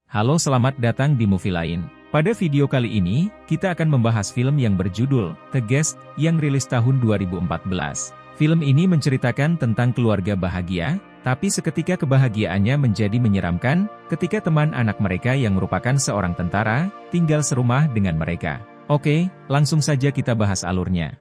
Halo, selamat datang di Movie Line. Pada video kali ini, kita akan membahas film yang berjudul The Guest yang rilis tahun 2014. Film ini menceritakan tentang keluarga bahagia, tapi seketika kebahagiaannya menjadi menyeramkan ketika teman anak mereka yang merupakan seorang tentara tinggal serumah dengan mereka. Oke, langsung saja kita bahas alurnya.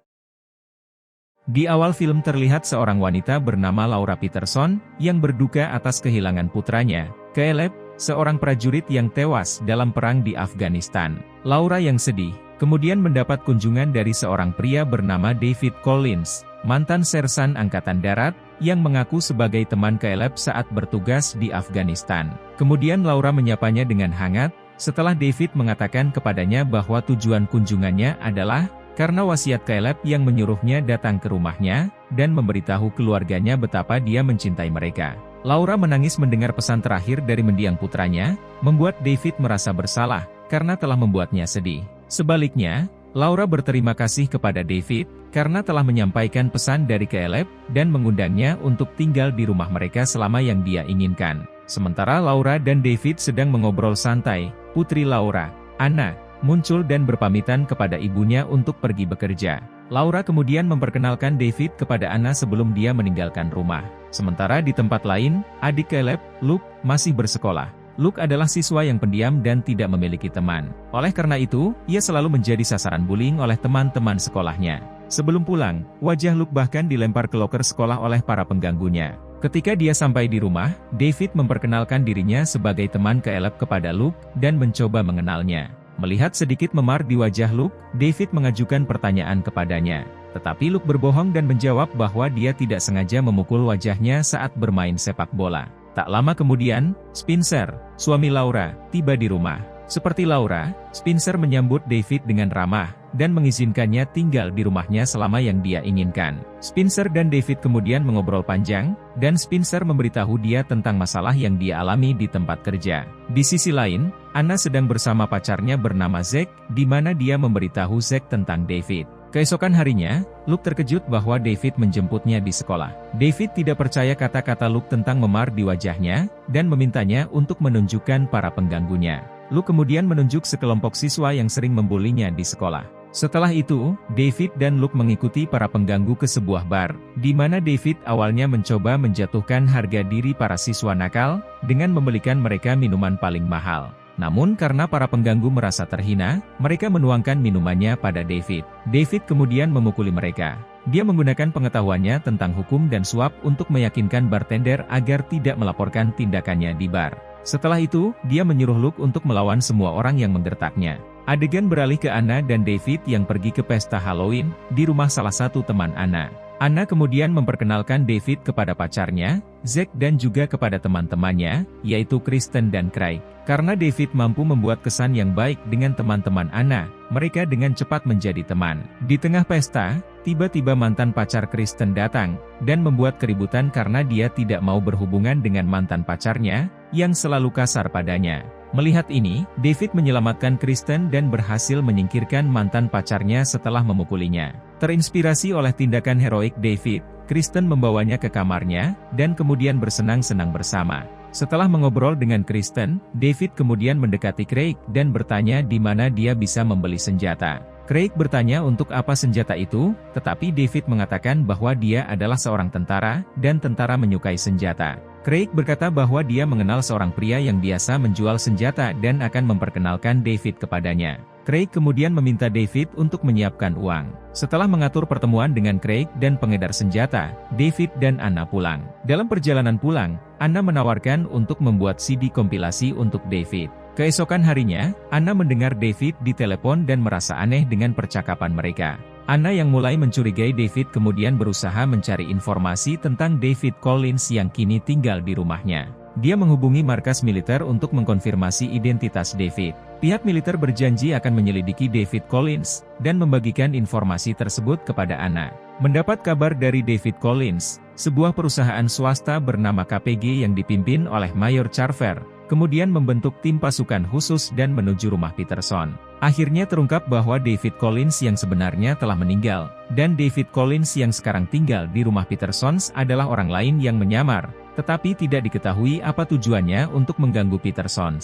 Di awal film terlihat seorang wanita bernama Laura Peterson yang berduka atas kehilangan putranya, Caleb, seorang prajurit yang tewas dalam perang di Afghanistan. Laura yang sedih, kemudian mendapat kunjungan dari seorang pria bernama David Collins, mantan sersan Angkatan Darat, yang mengaku sebagai teman Caleb saat bertugas di Afghanistan. Kemudian Laura menyapanya dengan hangat, setelah David mengatakan kepadanya bahwa tujuan kunjungannya adalah karena wasiat Caleb yang menyuruhnya datang ke rumahnya, dan memberitahu keluarganya betapa dia mencintai mereka. Laura menangis mendengar pesan terakhir dari mendiang putranya, membuat David merasa bersalah, karena telah membuatnya sedih. Sebaliknya, Laura berterima kasih kepada David, karena telah menyampaikan pesan dari Caleb, dan mengundangnya untuk tinggal di rumah mereka selama yang dia inginkan. Sementara Laura dan David sedang mengobrol santai, putri Laura, Anna, muncul dan berpamitan kepada ibunya untuk pergi bekerja. Laura kemudian memperkenalkan David kepada Anna sebelum dia meninggalkan rumah. Sementara di tempat lain, adik Caleb, Luke, masih bersekolah. Luke adalah siswa yang pendiam dan tidak memiliki teman. Oleh karena itu, ia selalu menjadi sasaran bullying oleh teman-teman sekolahnya. Sebelum pulang, wajah Luke bahkan dilempar ke loker sekolah oleh para pengganggunya. Ketika dia sampai di rumah, David memperkenalkan dirinya sebagai teman Caleb kepada Luke, dan mencoba mengenalnya. Melihat sedikit memar di wajah Luke, David mengajukan pertanyaan kepadanya. Tetapi Luke berbohong dan menjawab bahwa dia tidak sengaja memukul wajahnya saat bermain sepak bola. Tak lama kemudian, Spencer, suami Laura, tiba di rumah. Seperti Laura, Spencer menyambut David dengan ramah, dan mengizinkannya tinggal di rumahnya selama yang dia inginkan. Spencer dan David kemudian mengobrol panjang, dan Spencer memberitahu dia tentang masalah yang dia alami di tempat kerja. Di sisi lain, Anna sedang bersama pacarnya bernama Zack, di mana dia memberitahu Zack tentang David. Keesokan harinya, Luke terkejut bahwa David menjemputnya di sekolah. David tidak percaya kata-kata Luke tentang memar di wajahnya, dan memintanya untuk menunjukkan para pengganggunya. Luke kemudian menunjuk sekelompok siswa yang sering membulinya di sekolah. Setelah itu, David dan Luke mengikuti para pengganggu ke sebuah bar, di mana David awalnya mencoba menjatuhkan harga diri para siswa nakal, dengan membelikan mereka minuman paling mahal. Namun karena para pengganggu merasa terhina, mereka menuangkan minumannya pada David. David kemudian memukuli mereka. Dia menggunakan pengetahuannya tentang hukum dan suap untuk meyakinkan bartender agar tidak melaporkan tindakannya di bar. Setelah itu, dia menyuruh Luke untuk melawan semua orang yang menggertaknya. Adegan beralih ke Anna dan David yang pergi ke pesta Halloween, di rumah salah satu teman Anna. Anna kemudian memperkenalkan David kepada pacarnya, Zack, dan juga kepada teman-temannya, yaitu Kristen dan Craig. Karena David mampu membuat kesan yang baik dengan teman-teman Anna, mereka dengan cepat menjadi teman. Di tengah pesta, tiba-tiba mantan pacar Kristen datang, dan membuat keributan karena dia tidak mau berhubungan dengan mantan pacarnya, yang selalu kasar padanya. Melihat ini, David menyelamatkan Kristen dan berhasil menyingkirkan mantan pacarnya setelah memukulinya. Terinspirasi oleh tindakan heroik David, Kristen membawanya ke kamarnya, dan kemudian bersenang-senang bersama. Setelah mengobrol dengan Kristen, David kemudian mendekati Craig dan bertanya di mana dia bisa membeli senjata. Craig bertanya untuk apa senjata itu, tetapi David mengatakan bahwa dia adalah seorang tentara, dan tentara menyukai senjata. Craig berkata bahwa dia mengenal seorang pria yang biasa menjual senjata dan akan memperkenalkan David kepadanya. Craig kemudian meminta David untuk menyiapkan uang. Setelah mengatur pertemuan dengan Craig dan pengedar senjata, David dan Anna pulang. Dalam perjalanan pulang, Anna menawarkan untuk membuat CD kompilasi untuk David. Keesokan harinya, Anna mendengar David di telepon dan merasa aneh dengan percakapan mereka. Anna yang mulai mencurigai David kemudian berusaha mencari informasi tentang David Collins yang kini tinggal di rumahnya. Dia menghubungi markas militer untuk mengkonfirmasi identitas David. Pihak militer berjanji akan menyelidiki David Collins, dan membagikan informasi tersebut kepada Anna. Mendapat kabar dari David Collins, sebuah perusahaan swasta bernama KPG yang dipimpin oleh Mayor Carver, kemudian membentuk tim pasukan khusus dan menuju rumah Peterson. Akhirnya terungkap bahwa David Collins yang sebenarnya telah meninggal, dan David Collins yang sekarang tinggal di rumah Peterson adalah orang lain yang menyamar, tetapi tidak diketahui apa tujuannya untuk mengganggu Peterson.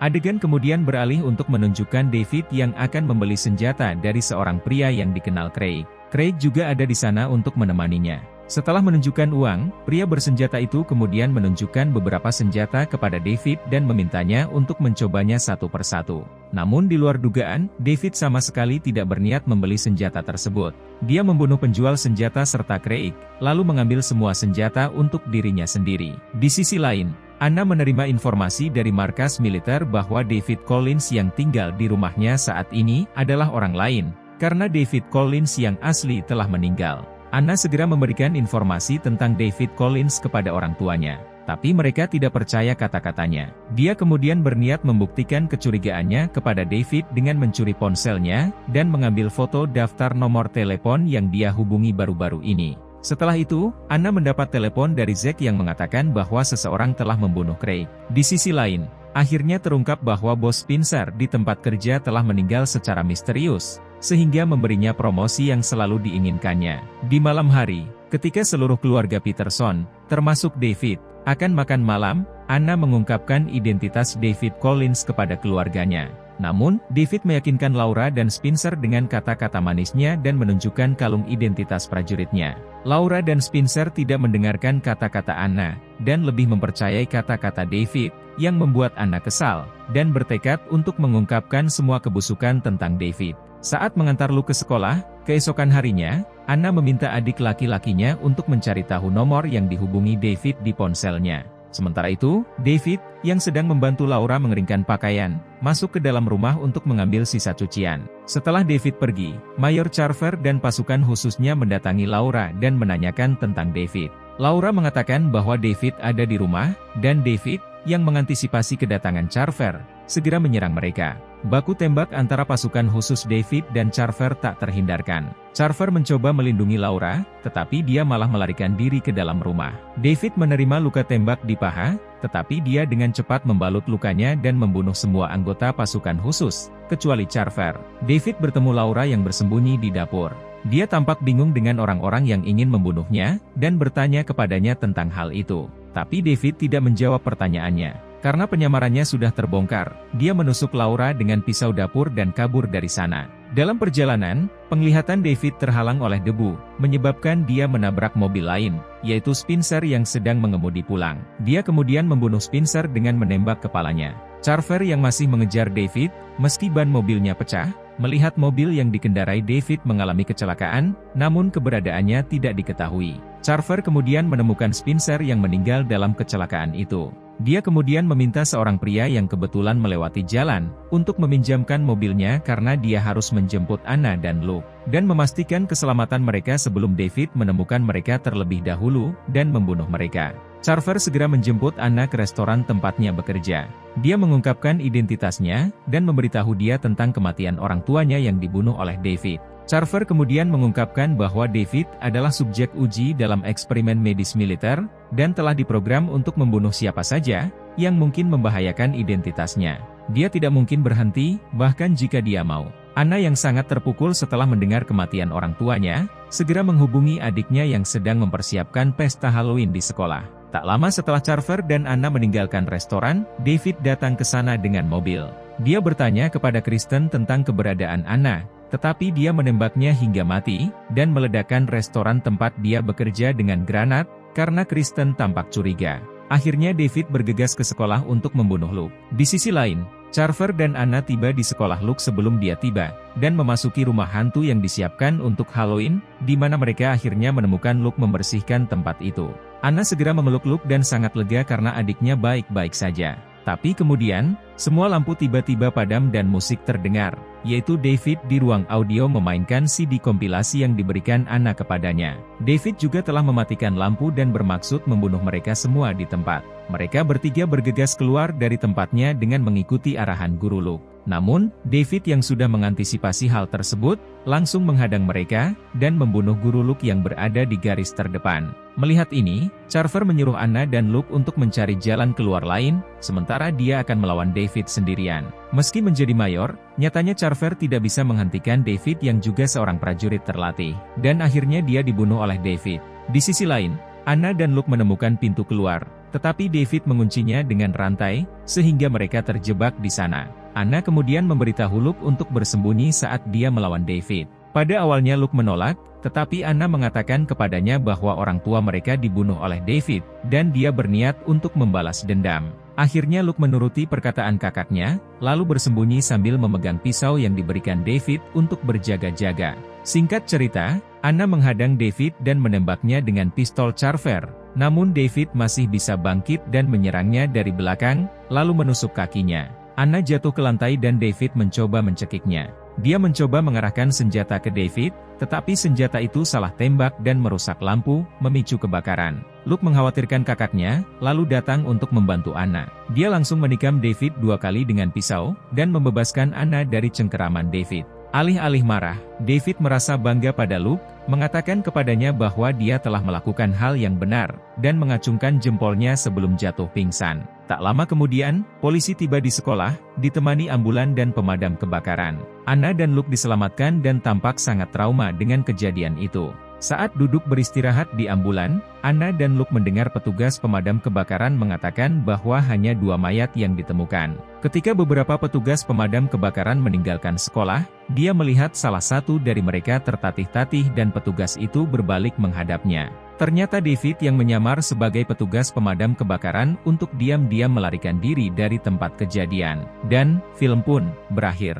Adegan kemudian beralih untuk menunjukkan David yang akan membeli senjata dari seorang pria yang dikenal Craig. Craig juga ada di sana untuk menemaninya. Setelah menunjukkan uang, pria bersenjata itu kemudian menunjukkan beberapa senjata kepada David dan memintanya untuk mencobanya satu persatu. Namun di luar dugaan, David sama sekali tidak berniat membeli senjata tersebut. Dia membunuh penjual senjata serta Craig, lalu mengambil semua senjata untuk dirinya sendiri. Di sisi lain, Anna menerima informasi dari markas militer bahwa David Collins yang tinggal di rumahnya saat ini adalah orang lain, karena David Collins yang asli telah meninggal. Anna segera memberikan informasi tentang David Collins kepada orang tuanya, tapi mereka tidak percaya kata-katanya. Dia kemudian berniat membuktikan kecurigaannya kepada David dengan mencuri ponselnya, dan mengambil foto daftar nomor telepon yang dia hubungi baru-baru ini. Setelah itu, Anna mendapat telepon dari Zack yang mengatakan bahwa seseorang telah membunuh Craig. Di sisi lain, akhirnya terungkap bahwa bos Spencer di tempat kerja telah meninggal secara misterius, sehingga memberinya promosi yang selalu diinginkannya. Di malam hari, ketika seluruh keluarga Peterson, termasuk David, akan makan malam, Anna mengungkapkan identitas David Collins kepada keluarganya. Namun, David meyakinkan Laura dan Spencer dengan kata-kata manisnya dan menunjukkan kalung identitas prajuritnya. Laura dan Spencer tidak mendengarkan kata-kata Anna, dan lebih mempercayai kata-kata David, yang membuat Anna kesal, dan bertekad untuk mengungkapkan semua kebusukan tentang David. Saat mengantar Luke ke sekolah, keesokan harinya, Anna meminta adik laki-lakinya untuk mencari tahu nomor yang dihubungi David di ponselnya. Sementara itu, David, yang sedang membantu Laura mengeringkan pakaian, masuk ke dalam rumah untuk mengambil sisa cucian. Setelah David pergi, Mayor Carver dan pasukan khususnya mendatangi Laura dan menanyakan tentang David. Laura mengatakan bahwa David ada di rumah, dan David, yang mengantisipasi kedatangan Carver, segera menyerang mereka. Baku tembak antara pasukan khusus David dan Carver tak terhindarkan. Carver mencoba melindungi Laura, tetapi dia malah melarikan diri ke dalam rumah. David menerima luka tembak di paha, tetapi dia dengan cepat membalut lukanya dan membunuh semua anggota pasukan khusus, kecuali Carver. David bertemu Laura yang bersembunyi di dapur. Dia tampak bingung dengan orang-orang yang ingin membunuhnya, dan bertanya kepadanya tentang hal itu. Tapi David tidak menjawab pertanyaannya. Karena penyamarannya sudah terbongkar, dia menusuk Laura dengan pisau dapur dan kabur dari sana. Dalam perjalanan, penglihatan David terhalang oleh debu, menyebabkan dia menabrak mobil lain, yaitu Spencer yang sedang mengemudi pulang. Dia kemudian membunuh Spencer dengan menembak kepalanya. Carver yang masih mengejar David, meski ban mobilnya pecah, melihat mobil yang dikendarai David mengalami kecelakaan, namun keberadaannya tidak diketahui. Carver kemudian menemukan Spencer yang meninggal dalam kecelakaan itu. Dia kemudian meminta seorang pria yang kebetulan melewati jalan, untuk meminjamkan mobilnya karena dia harus menjemput Anna dan Luke, dan memastikan keselamatan mereka sebelum David menemukan mereka terlebih dahulu, dan membunuh mereka. Carver segera menjemput Anna ke restoran tempatnya bekerja. Dia mengungkapkan identitasnya, dan memberitahu dia tentang kematian orang tuanya yang dibunuh oleh David. Carver kemudian mengungkapkan bahwa David adalah subjek uji dalam eksperimen medis militer, dan telah diprogram untuk membunuh siapa saja, yang mungkin membahayakan identitasnya. Dia tidak mungkin berhenti, bahkan jika dia mau. Anna yang sangat terpukul setelah mendengar kematian orang tuanya, segera menghubungi adiknya yang sedang mempersiapkan pesta Halloween di sekolah. Tak lama setelah Carver dan Anna meninggalkan restoran, David datang ke sana dengan mobil. Dia bertanya kepada Kristen tentang keberadaan Anna, tetapi dia menembaknya hingga mati, dan meledakkan restoran tempat dia bekerja dengan granat, karena Kristen tampak curiga. Akhirnya David bergegas ke sekolah untuk membunuh Luke. Di sisi lain, Carver dan Anna tiba di sekolah Luke sebelum dia tiba, dan memasuki rumah hantu yang disiapkan untuk Halloween, di mana mereka akhirnya menemukan Luke membersihkan tempat itu. Anna segera memeluk Luke dan sangat lega karena adiknya baik-baik saja. Tapi kemudian, semua lampu tiba-tiba padam dan musik terdengar, yaitu David di ruang audio memainkan CD kompilasi yang diberikan Anna kepadanya. David juga telah mematikan lampu dan bermaksud membunuh mereka semua di tempat. Mereka bertiga bergegas keluar dari tempatnya dengan mengikuti arahan guru Luke. Namun, David yang sudah mengantisipasi hal tersebut, langsung menghadang mereka, dan membunuh guru Luke yang berada di garis terdepan. Melihat ini, Carver menyuruh Anna dan Luke untuk mencari jalan keluar lain, sementara dia akan melawan David sendirian. Meski menjadi mayor, nyatanya Carver tidak bisa menghentikan David yang juga seorang prajurit terlatih, dan akhirnya dia dibunuh oleh David. Di sisi lain, Anna dan Luke menemukan pintu keluar, tetapi David menguncinya dengan rantai, sehingga mereka terjebak di sana. Anna kemudian memberitahu Luke untuk bersembunyi saat dia melawan David. Pada awalnya Luke menolak, tetapi Anna mengatakan kepadanya bahwa orang tua mereka dibunuh oleh David, dan dia berniat untuk membalas dendam. Akhirnya Luke menuruti perkataan kakaknya, lalu bersembunyi sambil memegang pisau yang diberikan David untuk berjaga-jaga. Singkat cerita, Anna menghadang David dan menembaknya dengan pistol Charver, namun David masih bisa bangkit dan menyerangnya dari belakang, lalu menusuk kakinya. Anna jatuh ke lantai dan David mencoba mencekiknya. Dia mencoba mengarahkan senjata ke David, tetapi senjata itu salah tembak dan merusak lampu, memicu kebakaran. Luke mengkhawatirkan kakaknya, lalu datang untuk membantu Anna. Dia langsung menikam David 2 kali dengan pisau, dan membebaskan Anna dari cengkeraman David. Alih-alih marah, David merasa bangga pada Luke, mengatakan kepadanya bahwa dia telah melakukan hal yang benar, dan mengacungkan jempolnya sebelum jatuh pingsan. Tak lama kemudian, polisi tiba di sekolah, ditemani ambulan dan pemadam kebakaran. Anna dan Luke diselamatkan dan tampak sangat trauma dengan kejadian itu. Saat duduk beristirahat di ambulan, Anna dan Luke mendengar petugas pemadam kebakaran mengatakan bahwa hanya 2 mayat yang ditemukan. Ketika beberapa petugas pemadam kebakaran meninggalkan sekolah, dia melihat salah satu dari mereka tertatih-tatih dan petugas itu berbalik menghadapnya. Ternyata David yang menyamar sebagai petugas pemadam kebakaran untuk diam-diam melarikan diri dari tempat kejadian. Dan, film pun berakhir.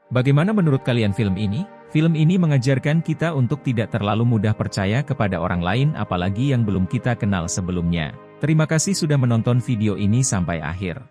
Bagaimana menurut kalian film ini? Film ini mengajarkan kita untuk tidak terlalu mudah percaya kepada orang lain apalagi yang belum kita kenal sebelumnya. Terima kasih sudah menonton video ini sampai akhir.